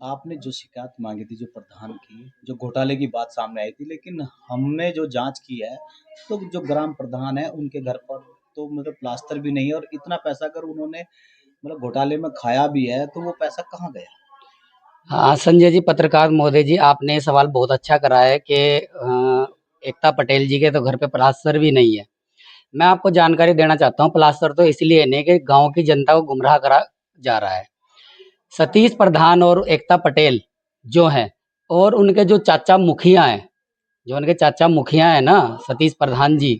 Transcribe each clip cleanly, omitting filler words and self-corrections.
आपने जो शिकायत मांगी थी जो प्रधान की, जो घोटाले की बात सामने आई थी, लेकिन हमने जो जांच की है, तो जो ग्राम प्रधान है उनके घर पर तो मतलब प्लास्टर भी नहीं है, और इतना पैसा अगर उन्होंने मतलब घोटाले में खाया भी है तो वो पैसा कहाँ गया? हाँ संजय जी, पत्रकार महोदय जी, आपने ये सवाल बहुत अच्छा करा है कि एकता पटेल जी के तो घर पे प्लास्टर भी नहीं है। मैं आपको जानकारी देना चाहता हूँ, प्लास्टर तो इसलिए नहीं कि गांव की जनता को गुमराह करा जा रहा है। सतीश प्रधान और एकता पटेल जो हैं, और उनके जो चाचा मुखिया हैं, जो उनके चाचा मुखिया हैं ना, सतीश प्रधान जी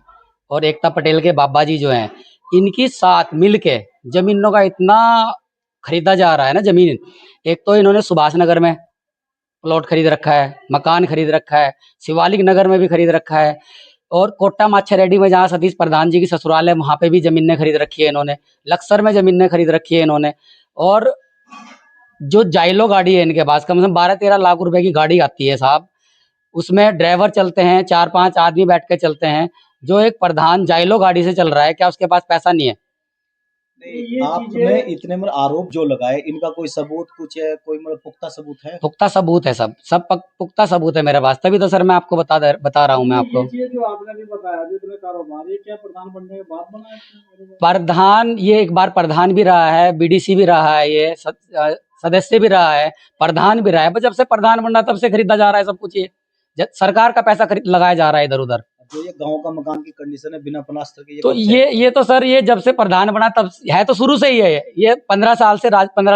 और एकता पटेल के बाबा जी जो हैं, इनकी साथ मिलके जमीनों का इतना खरीदा जा रहा है ना जमीन। एक तो इन्होंने सुभाष नगर में प्लॉट खरीद रखा है, मकान खरीद रखा है, शिवालिक नगर में भी खरीद रखा है, और कोट्टा माच्छा रेड्डी में जहाँ सतीश प्रधान जी की ससुराल है वहां पे भी जमीनें खरीद रखी है इन्होंने। लक्सर में जमीनें खरीद रखी है इन्होंने। और जो जाइलो गाड़ी है इनके पास, कम से कम 12-13 लाख रुपए की गाड़ी आती है साहब। उसमें ड्राइवर चलते हैं, 4-5 आदमी बैठ के चलते हैं। जो एक प्रधान जाइलो गाड़ी से चल रहा है, क्या उसके पास पैसा नहीं है? नहीं, आपने इतने मतलब आरोप जो लगाए, इनका कोई सबूत कुछ है, कोई मतलब पुख्ता सबूत है? पुख्ता सबूत है, सब पुख्ता सबूत है मेरे पास, तभी तो सर मैं आपको बता रहा हूँ मैं आपको। ये चीज जो आपने भी बताया जो तुम्हें कारोबार, ये क्या प्रधान बनने के बाद बना है इसमें? प्रधान, ये एक बार प्रधान भी रहा है, बीडीसी भी रहा है, ये सदस्य भी रहा है, प्रधान भी रहा है। बस जब से प्रधान बनना तब से खरीदा जा रहा है सब कुछ। ये सरकार का पैसा खरीद लगाया जा रहा है इधर उधर। जो ये गांव का मकान की कंडीशन है बिना प्लास्टर के, ये तो कब से है? ये तो सर, ये जब से प्रधान बना तब है, तो शुरू से ही है ये 15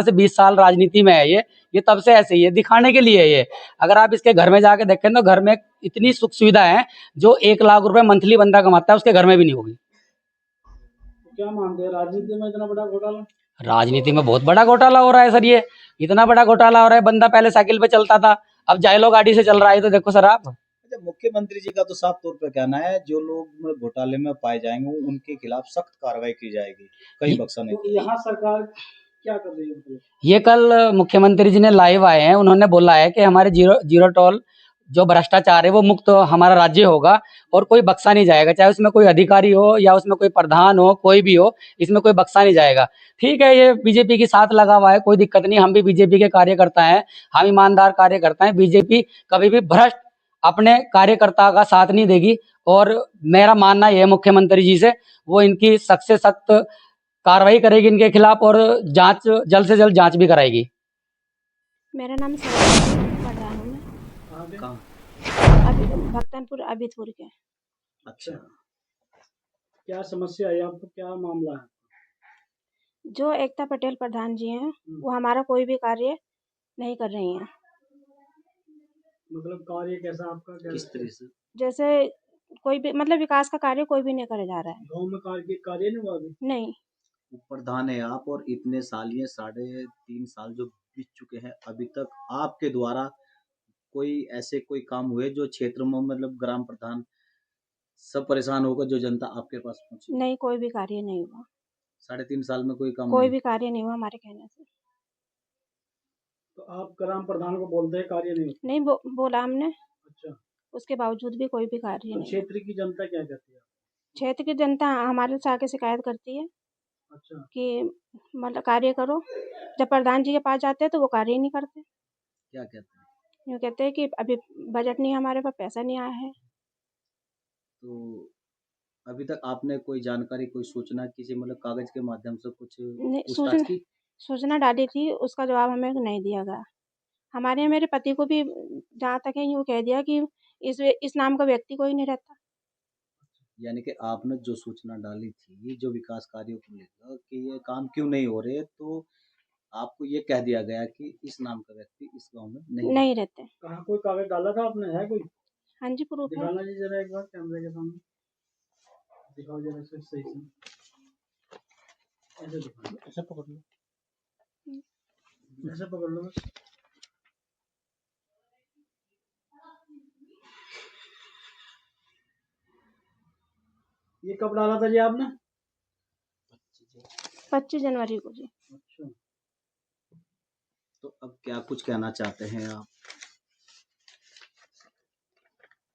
से 20 साल राजनीति में है ये तब से ऐसे ही है, दिखाने के लिए है ये। अगर आप इसके घर में जाके देखें तो घर में इतनी सुख सुविधा है जो 1 लाख रुपए मंथली बंदा कमाता है उसके घर में भी नहीं होगी। तो क्या मानते हैं राजनीति में इतना बड़ा घोटाला? राजनीति में बहुत बड़ा घोटाला हो रहा है सर, ये इतना बड़ा घोटाला हो रहा है। बंदा पहले साइकिल पे चलता था, अब जाइलो गाड़ी से चल रहा है। तो देखो सर आप। अच्छा, मुख्यमंत्री जी का तो साफ तौर पे कहना है जो लोग मतलब घोटाले में पाए जाएंगे उनके खिलाफ सख्त कार्रवाई की जाएगी, कहीं ये, बख्शा नहीं तो जाएगा। यहाँ सरकार क्या कर रही है मतलब? ये कल मुख्यमंत्री जी ने लाइव आए हैं, उन्होंने बोला है कि हमारे जीरो जीरो टोल जो भ्रष्टाचार है वो मुक्त हमारा राज्य होगा, और कोई बख्शा नहीं जाएगा, चाहे उसमें कोई अधिकारी हो या उसमें कोई प्रधान हो, कोई भी हो, इसमें कोई बख्शा नहीं जाएगा। ठीक है, ये बीजेपी के साथ लगा हुआ है, कोई दिक्कत नहीं, हम भी बीजेपी के कार्यकर्ता हैं, हम ईमानदार कार्यकर्ता हैं। बीजेपी कभी भी भ्रष्ट अपने कार्यकर्ता का साथ नहीं देगी। और मेरा मानना यह है मुख्यमंत्री जी से, वो इनकी सख्त से सख्त कार्रवाई करेगी इनके खिलाफ, और जांच, जल्द से जल्द जांच भी कराएगी। मेरा नाम सरस्वती है, पढ़ रहा हूँ मैं कहाँ पे? कहाँ? अभी भक्तनपुर अभितपुर के। अच्छा। क्या समस्या है आपको, क्या मामला है? जो एकता पटेल प्रधान जी हैं वो हमारा कोई भी कार्य नहीं कर रही हैं। मतलब कार्य कैसा आपका, क्या किस तरह से? जैसे कोई भी मतलब विकास का कार्य कोई भी नहीं करे जा रहा है। गाँव में कार्य नहीं हुआ अभी? नहीं, प्रधान है आप, और इतने साल, ये 3.5 साल जो बीत चुके हैं, अभी तक आपके द्वारा कोई ऐसे कोई काम हुए जो क्षेत्र में मतलब ग्राम प्रधान सब परेशान होकर जो जनता आपके पास पहुंची? नहीं कोई भी कार्य नहीं हुआ। 3.5 साल में कोई काम कोई नहीं? भी कार्य नहीं हुआ हमारे कहने से। तो आप ग्राम प्रधान को बोलते हैं कार्य नहीं होता? नहीं बोला हमने, अच्छा। उसके बावजूद भी कोई भी कार्य तो नहीं हुआ। क्षेत्र की जनता क्या कहती है? क्षेत्र की जनता हमारे से आके शिकायत करती है अच्छा। कि मतलब कार्य करो। जब प्रधान जी के पास जाते हैं तो वो कार्य ही नहीं करते। क्या कहते हैं? यूँ कहते हैं कि अभी बजट नहीं है, हमारे पास पैसा नहीं आया है। तो अभी तक आपने कोई जानकारी, कोई सूचना किसी मतलब कागज के माध्यम से कुछ नहीं, पूछताछ की? सूचना डाली थी, उसका जवाब हमें नहीं दिया गया। हमारे यहाँ मेरे पति को भी जहाँ तक है यूँ कह दिया कि इस नाम का व्यक्ति कोई नहीं रहता। यानी कि आपने जो सूचना डाली थी जो विकास कार्यों को लेकर कि ये काम क्यों नहीं हो रहे, तो आपको ये कह दिया गया कि इस नाम का व्यक्ति इस गांव में नहीं नहीं रहता। रहते। कहाँ कोई कागज डाला था आपने, है कोई? हाँ जी, प्रूफ है। दिखाना जी जरा एक बार कैमरे के सामने, दिखाओ जरा से सही से, ऐसे दिखाओ, ऐसे पकड़ लो, ऐसे पकड़ लो बस। ये कब डाला था जी आपने? 25 जनवरी को जी। अच्छा। तो अब क्या कुछ कहना चाहते हैं आप?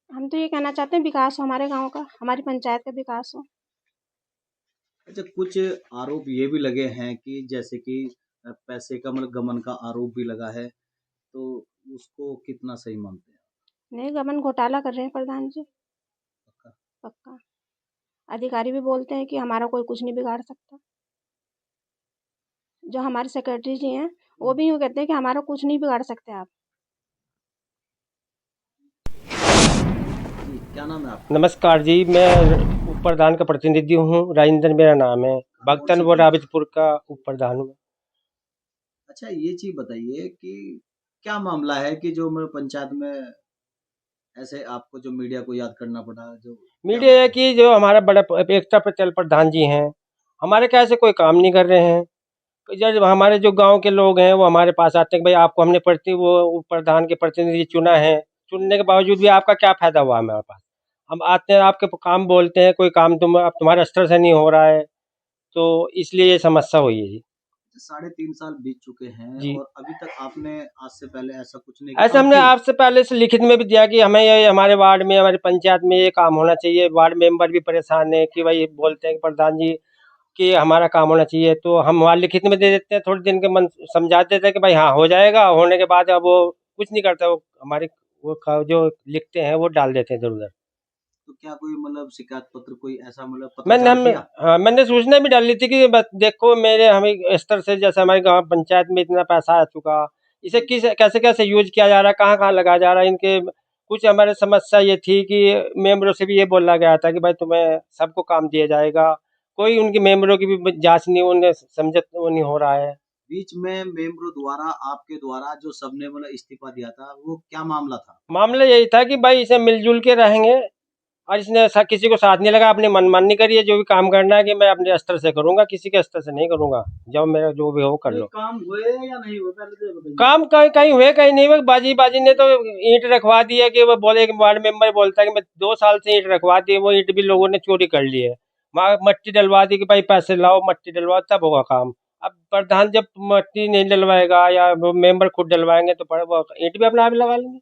हम तो ये कहना चाहते हैं विकास हो हमारे गांव का, हमारी पंचायत का विकास हो। अच्छा, कुछ आरोप ये भी लगे हैं कि जैसे कि पैसे का मतलब गमन का आरोप भी लगा है, तो उसको कितना सही मानते हैं? नहीं, गबन घोटाला कर रहे हैं प्रधान जी, पक्का? पक्का। अधिकारी भी बोलते हैं कि हमारा कोई कुछ नहीं बिगाड़ सकता। जो हमारे सेक्रेटरी जी हैं, वो भी यूँ कहते हैं कि हमारा कुछ नहीं बिगाड़ सकते आप। जी, क्या नाम है आपका? नमस्कार जी, मैं उप प्रधान का प्रतिनिधि हूँ, राजेंद्र मेरा नाम है। कौन सी भक्तनपुर पंचायत? रावतपुर का उप प्रधान हूँ। अच्छा, ये चीज़ बताइए कि क्या मामला है कि जो मेरे पंचायत में ऐसे आपको जो मीडिया को याद करना पड़ा, जो क्या मीडिया बात है है? कि जो हमारा बड़ा एकता प्रचल प्रधान जी हैं, हमारे क्या से कोई काम नहीं कर रहे हैं। जब हमारे जो गांव के लोग हैं, वो हमारे पास आते हैं कि भाई आपको हमने वो उप प्रधान के प्रतिनिधि चुना है, चुनने के बावजूद भी आपका क्या फायदा हुआ हमारे पास। हम आते हैं, आपके काम बोलते हैं, कोई काम अब तुम्हारे स्तर से नहीं हो रहा है, तो इसलिए ये समस्या हुई है जी। 3.5 साल बीत चुके हैं जी, और अभी तक आपने आज से पहले ऐसा कुछ नहीं किया ऐसे और हमने क्यों? आपसे पहले से लिखित में भी दिया कि हमें ये हमारे वार्ड में, हमारी पंचायत में ये काम होना चाहिए। वार्ड मेंबर भी परेशान है कि भाई बोलते हैं कि प्रधान जी कि हमारा काम होना चाहिए, तो हम वहाँ लिखित में दे देते हैं, थोड़े दिन के मन समझा देते हैं कि भाई हाँ हो जाएगा। होने के बाद अब वो कुछ नहीं करता, वो हमारी जो लिखते हैं वो डाल देते हैं इधर उधर। तो क्या कोई मतलब शिकायत पत्र, कोई ऐसा मतलब मैंने पत्राचार हम किया? हाँ, मैंने सूचना भी डाली थी कि बस देखो मेरे हमें स्तर से, जैसे हमारे गाँव पंचायत में इतना पैसा आ चुका, इसे किस कैसे कैसे यूज किया जा रहा है, कहाँ कहाँ लगाया जा रहा है। इनके कुछ हमारे समस्या ये थी कि मेंबरों से भी ये बोला गया था कि भाई तुम्हें सबको काम दिया जाएगा, कोई उनके मेंबरों की भी जांच नहीं, उन्हें समझत वो नहीं हो रहा है। बीच में मेंबरों द्वारा, आपके द्वारा जो सबने मतलब इस्तीफा दिया था, वो क्या मामला था? मामला यही था कि भाई इसे मिलजुल के रहेंगे, और इसने किसी को साथ नहीं लगा, अपनी मनमानी करी है। जो भी काम करना है कि मैं अपने स्तर से करूंगा, किसी के स्तर से नहीं करूंगा, जब मेरा जो भी हो कर नहीं, लो। काम हुए या नहीं हुए पहले तो ये बताइए। काम कहीं कहीं हुए कहीं नहीं हुए। बाजी बाजी ने तो ईंट रखवा दी है कि वो बोले, एक वार्ड मेंबर बोलता है कि मैं 2 साल से ईंट रखवा दी है, वो ईंट भी लोगों ने चोरी कर ली है। वहाँ मट्टी डलवा दी कि भाई पैसे लाओ मट्टी डलवाओ तब होगा काम। अब प्रधान जब मट्टी नहीं डलवाएगा या वो मेंबर खुद डलवाएंगे तो वो ईंट भी अपना आप लगा लेंगे।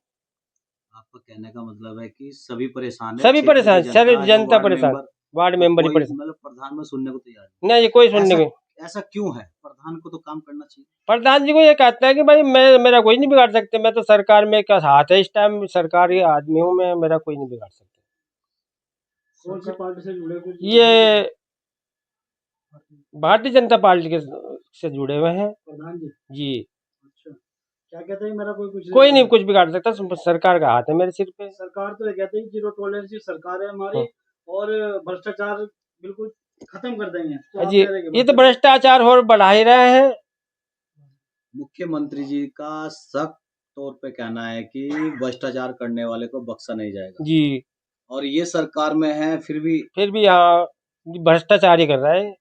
आपका कहने का मतलब है कि सभी परेशान है, सभी क्षेत्र की परेशान, सारी जनता, जो जनता वार्ड परेशान, मेंबर, वार्ड तो मेंबर ही कोई परेशान। मतलब प्रधान में सुनने को तैयार नहीं, ये कोई नहीं। सुनने ऐसा को। ऐसा क्यों है? प्रधान को तो काम करना चाहिए। प्रधान जी को ये कहता है कि भाई मैं, मेरा कोई नहीं बिगाड़ सकते, मैं तो सरकार में का हाथ है, इस टाइम सरकारी आदमी हूँ मैं, मेरा कोई नहीं बिगाड़ सकता। कौन सी पार्टी से जुड़े कुछ ये भारतीय जनता पार्टी के से जुड़े हुए हैं प्रधान जी? जी। अच्छा, क्या कहते हैं मेरा कोई कुछ नहीं कोई नहीं बिगाड़ कुछ बिगाड़ सकता, सरकार का हाथ है मेरे सिर पे। सकता। सरकार तो ये कहते हैं जीरो टॉलरेंस की सरकार है हमारी, हाँ। और भ्रष्टाचार बिल्कुल खत्म कर देंगे, तो आप जी, कह रहे हैं कि ये तो भ्रष्टाचार और बढ़ा ही रहे हैं। मुख्यमंत्री जी का सख्त तौर पे कहना है कि भ्रष्टाचार करने वाले को बख्शा नहीं जाएगा, जी, और ये सरकार में है फिर भी फिर भी यहाँ भ्रष्टाचार ही कर रहा है।